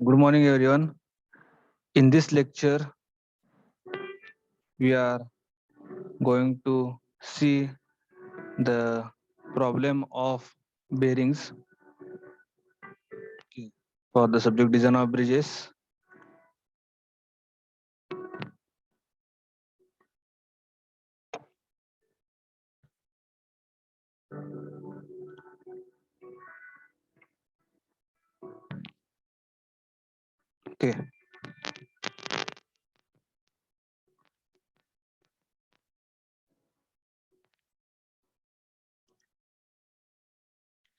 Good morning, everyone. In this lecture, we are going to see the problem of bearings for the subject design of bridges. Okay.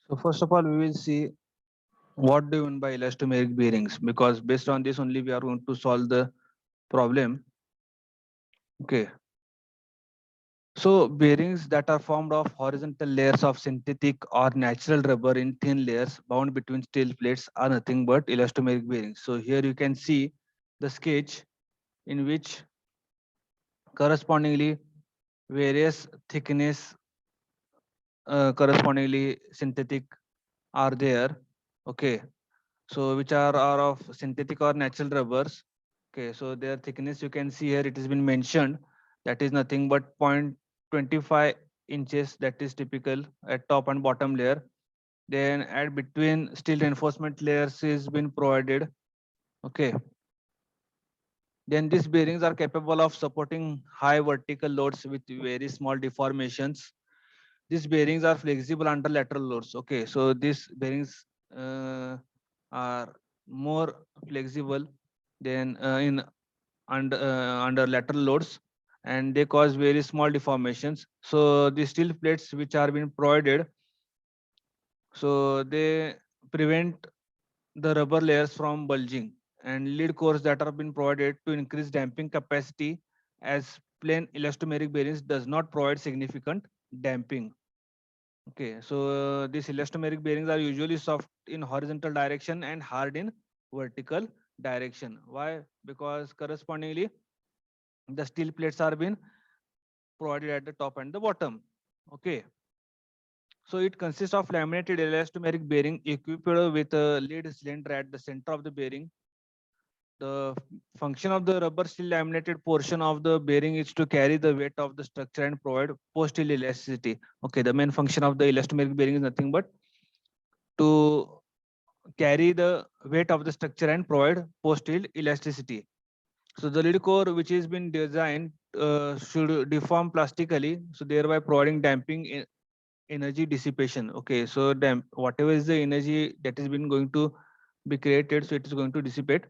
So first of all, we will see what do you mean by elastomeric bearings, because based on this only we are going to solve the problem. Okay. So bearings that are formed of horizontal layers of synthetic or natural rubber in thin layers bound between steel plates are nothing but elastomeric bearings. So here you can see the sketch in which correspondingly various thickness correspondingly synthetic are there. Okay, so which are of synthetic or natural rubbers. Okay, so their thickness you can see here, it has been mentioned, that is nothing but 0.25 inches, that is typical at top and bottom layer. Then at between steel reinforcement layers is been provided. Okay, then these bearings are capable of supporting high vertical loads with very small deformations. These bearings are flexible under lateral loads. Okay, so these bearings are more flexible than in under lateral loads, and they cause very small deformations. So the steel plates which are being provided, so they prevent the rubber layers from bulging, and lead cores that are being provided to increase damping capacity, as plain elastomeric bearings does not provide significant damping. Okay, so these elastomeric bearings are usually soft in horizontal direction and hard in vertical direction. Why? Because correspondingly the steel plates are being provided at the top and the bottom. Okay, so it consists of laminated elastomeric bearing equipped with a lead cylinder at the center of the bearing. The function of the rubber steel laminated portion of the bearing is to carry the weight of the structure and provide post-steel elasticity. Okay, the main function of the elastomeric bearing is nothing but to carry the weight of the structure and provide post-steel elasticity. So the lead core which has been designed should deform plastically, so thereby providing damping energy dissipation. Okay, so whatever is the energy that is been going to be created, so it is going to dissipate.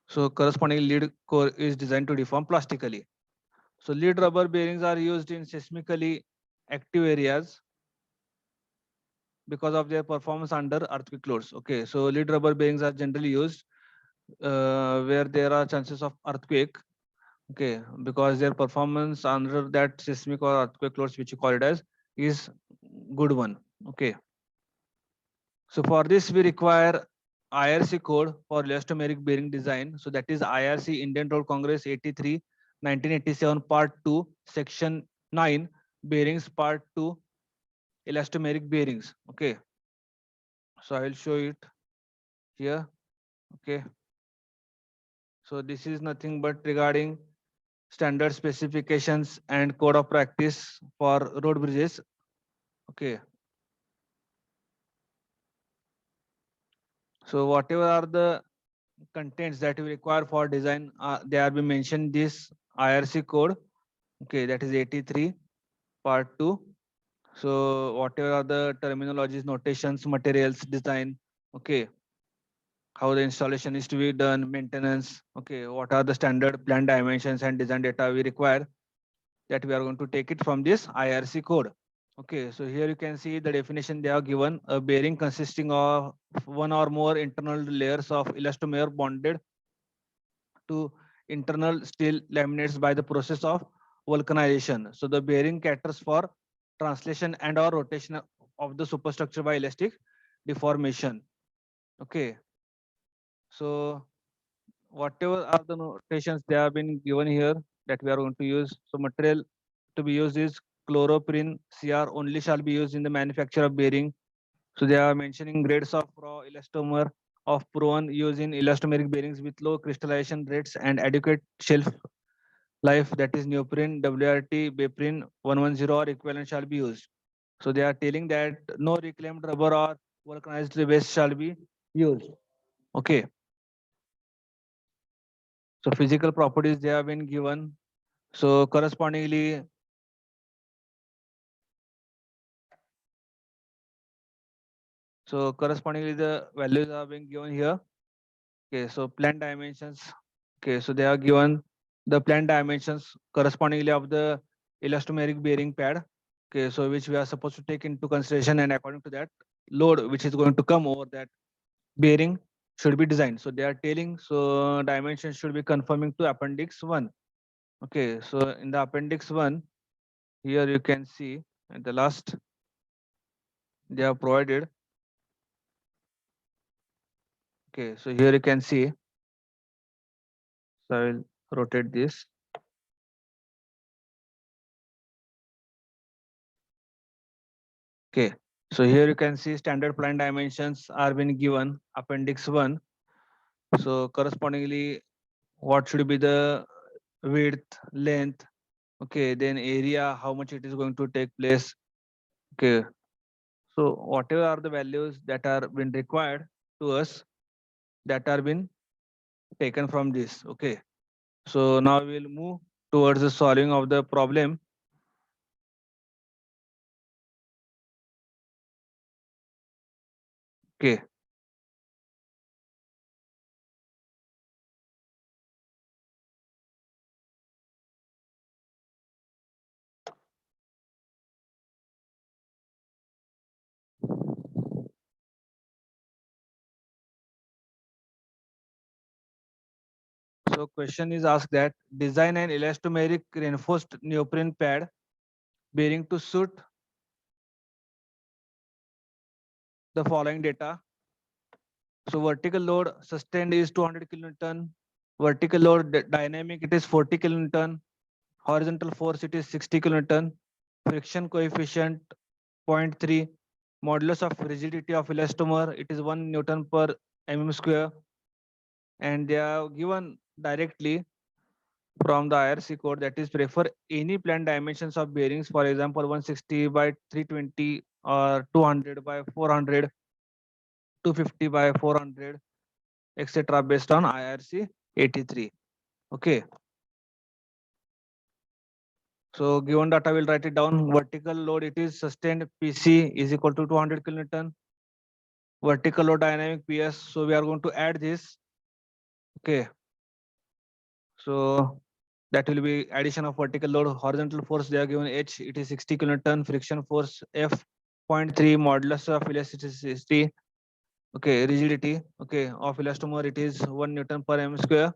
So corresponding lead core is designed to deform plastically. So lead rubber bearings are used in seismically active areas because of their performance under earthquake loads. Okay, so lead rubber bearings are generally used where there are chances of earthquake. Okay, because their performance under that seismic or earthquake loads, which you call it as, is good one. Okay, so for this we require IRC code for elastomeric bearing design. So that is IRC Indian Road Congress 83 1987 part 2 section 9 bearings part 2 elastomeric bearings. Okay, so I will show it here. Okay, so this is nothing but regarding standard specifications and code of practice for road bridges. Okay, so whatever are the contents that we require for design, they are been mentioned this IRC code. Okay, that is 83 part 2. So whatever are the terminologies, notations, materials, design. Okay, how the installation is to be done, maintenance. Okay, what are the standard plan dimensions and design data we require, that we are going to take it from this IRC code. Okay, so here you can see the definition they have given: a bearing consisting of one or more internal layers of elastomer bonded to internal steel laminates by the process of vulcanization. So the bearing caters for translation and or rotation of the superstructure by elastic deformation. Okay, so whatever are the notations they have been given here that we are going to use. So material to be used is chloroprene CR only shall be used in the manufacture of bearing. So they are mentioning grades of raw elastomer of proven use in elastomeric bearings with low crystallization rates and adequate shelf life, that is neoprene, WRT, Beprin 110 or equivalent shall be used. So they are telling that no reclaimed rubber or vulcanized waste shall be used. Okay. So physical properties they have been given. So correspondingly, the values are being given here. Okay, so plan dimensions. Okay, so they are given the plan dimensions correspondingly of the elastomeric bearing pad. Okay, so which we are supposed to take into consideration, and according to that load which is going to come over that bearing should be designed. So they are telling so dimensions should be conforming to appendix 1. Okay, so in the appendix 1, here you can see at the last they are provided. Okay, so here you can see. So I will rotate this. Okay, so here you can see standard plan dimensions are been given appendix 1. So correspondingly, what should be the width, length, okay, then area, how much it is going to take place. Okay, so whatever are the values that are been required to us, that are been taken from this. Okay, so now we will move towards the solving of the problem. Okay, so question is asked that design an elastomeric reinforced neoprene pad bearing to suit the following data. So vertical load sustained is 200 kilonewton. Vertical load dynamic it is 40 kilonewton. Horizontal force it is 60 kilonewton. Friction coefficient 0.3. Modulus of rigidity of elastomer it is 1 Newton per mm square. And they are given directly from the IRC code, that is prefer any planned dimensions of bearings, for example 160 by 320 or 200 by 400, 250 by 400, etc. based on IRC 83. Okay. So given data, I will write it down. Vertical load it is sustained PC is equal to 200 kilonewton. Vertical load dynamic PS. So we are going to add this. Okay. So that will be addition of vertical load. Horizontal force they are given H, it is 60 kilonewton. Friction force F 0.3, modulus of elasticity. Okay, rigidity. Okay, of elastomer it is 1 Newton per m square.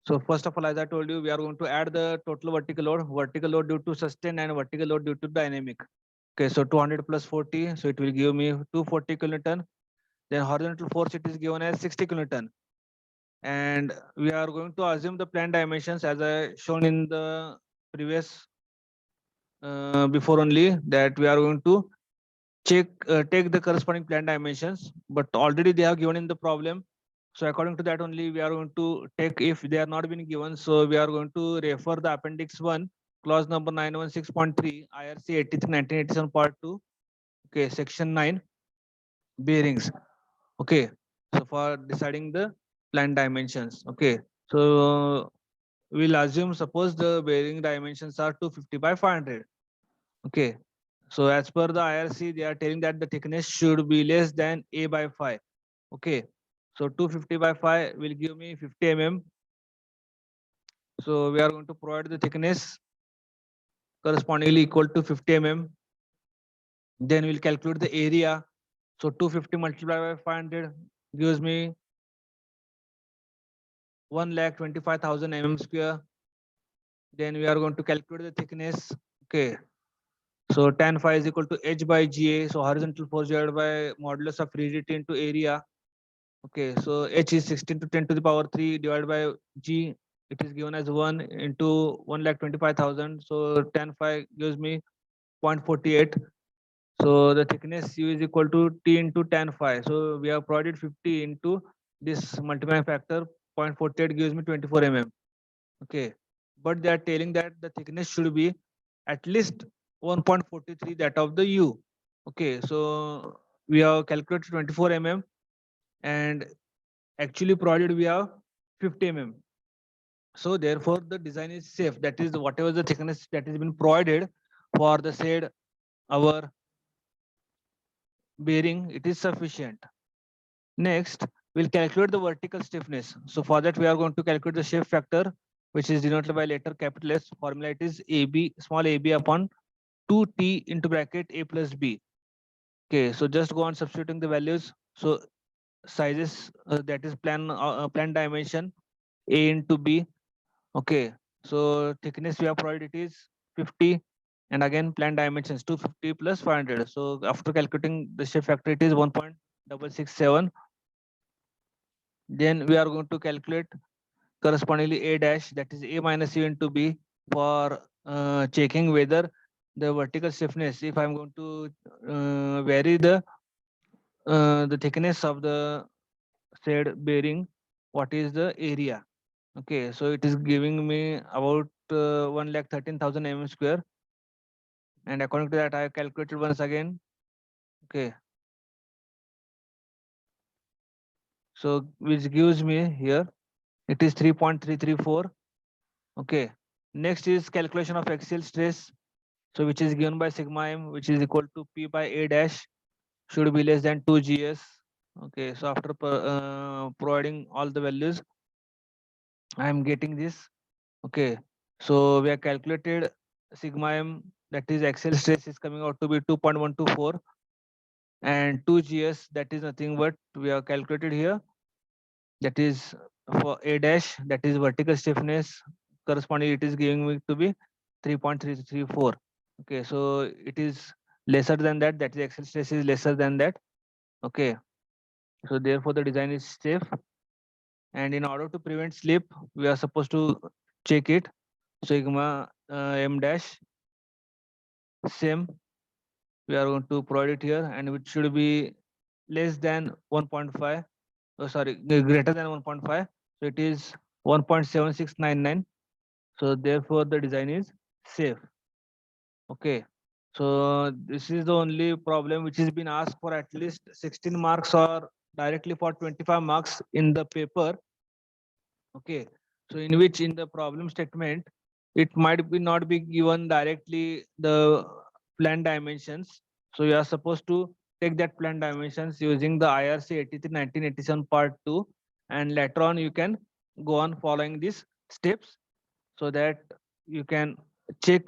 So first of all, as I told you, we are going to add the total vertical load due to sustain and vertical load due to dynamic. Okay, so 200 plus 40, so it will give me 240 kilonewton. Then horizontal force it is given as 60 kilonewton. And we are going to assume the plan dimensions as I shown in the previous before only, that we are going to take the corresponding plan dimensions, but already they are given in the problem. So according to that only we are going to take, if they are not been given, so we are going to refer the appendix 1 clause number 916.3 IRC 83 1987 part 2. Okay, section 9 bearings. Okay, so for deciding the plan dimensions. Okay, so we'll assume, suppose the bearing dimensions are 250 by 500. Okay, so as per the IRC, they are telling that the thickness should be less than A by 5. Okay, so 250 by 5 will give me 50 mm. So we are going to provide the thickness correspondingly equal to 50 mm. Then we'll calculate the area. So 250 multiplied by 500 gives me 1,25,000 mm square. Then we are going to calculate the thickness. Okay, so tan phi is equal to H by GA. So horizontal force divided by modulus of rigidity into area. Okay, so H is 16 to 10 to the power 3 divided by G. It is given as 1 into 1,25,000. So tan phi gives me 0.48. So the thickness U is equal to T into tan phi. So we have provided 50 into this multiplying factor 0.48 gives me 24 mm. Okay, but they are telling that the thickness should be at least 1.43 that of the U. Okay, so we have calculated 24 mm and actually provided we have 50 mm. So therefore the design is safe. That is whatever the thickness that has been provided for the said our bearing, it is sufficient. Next, we'll calculate the vertical stiffness. So for that, we are going to calculate the shape factor, which is denoted by letter capital S. Formula it is AB, small ab upon 2t into bracket a plus b. Okay, so just go on substituting the values. So sizes, that is plan dimension a into b. Okay, so thickness we have provided it is 50, and again plan dimensions 250 plus 500. So after calculating the shape factor, it is 1.667. Then we are going to calculate correspondingly a dash, that is a minus u into b, for checking whether the vertical stiffness, if I'm going to vary the thickness of the said bearing, what is the area. Okay, so it is giving me about 1,13,000 mm square, and according to that I have calculated once again. Okay, so which gives me here it is 3.334. Okay, next is calculation of axial stress. So which is given by sigma m, which is equal to p by a dash, should be less than 2 gs. Okay, so after providing all the values, I am getting this. Okay, so we have calculated sigma m, that is axial stress is coming out to be 2.124, and 2 gs, that is nothing but we have calculated here, that is for a dash, that is vertical stiffness, corresponding it is giving me to be 3.334. Okay, so it is lesser than that, that is axial stress is lesser than that. Okay, so therefore the design is safe, and in order to prevent slip, we are supposed to check it. Sigma m dash, same, we are going to provide it here, and it should be less than 1.5, oh sorry, greater than 1.5. So it is 1.7699. So therefore the design is safe. Okay, so this is the only problem which has been asked for at least 16 marks or directly for 25 marks in the paper. Okay, so in which in the problem statement it might be not be given directly the plan dimensions. So you are supposed to take that plan dimensions using the IRC 1987 part 2, and later on you can go on following these steps, so that you can check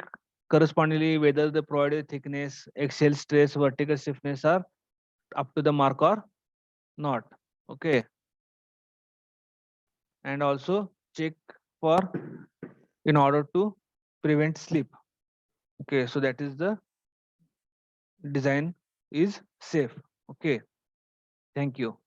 correspondingly whether the provided thickness, axial stress, vertical stiffness are up to the mark or not. Okay, and also check for in order to prevent slip. Okay, so that is the design is safe. Okay, thank you.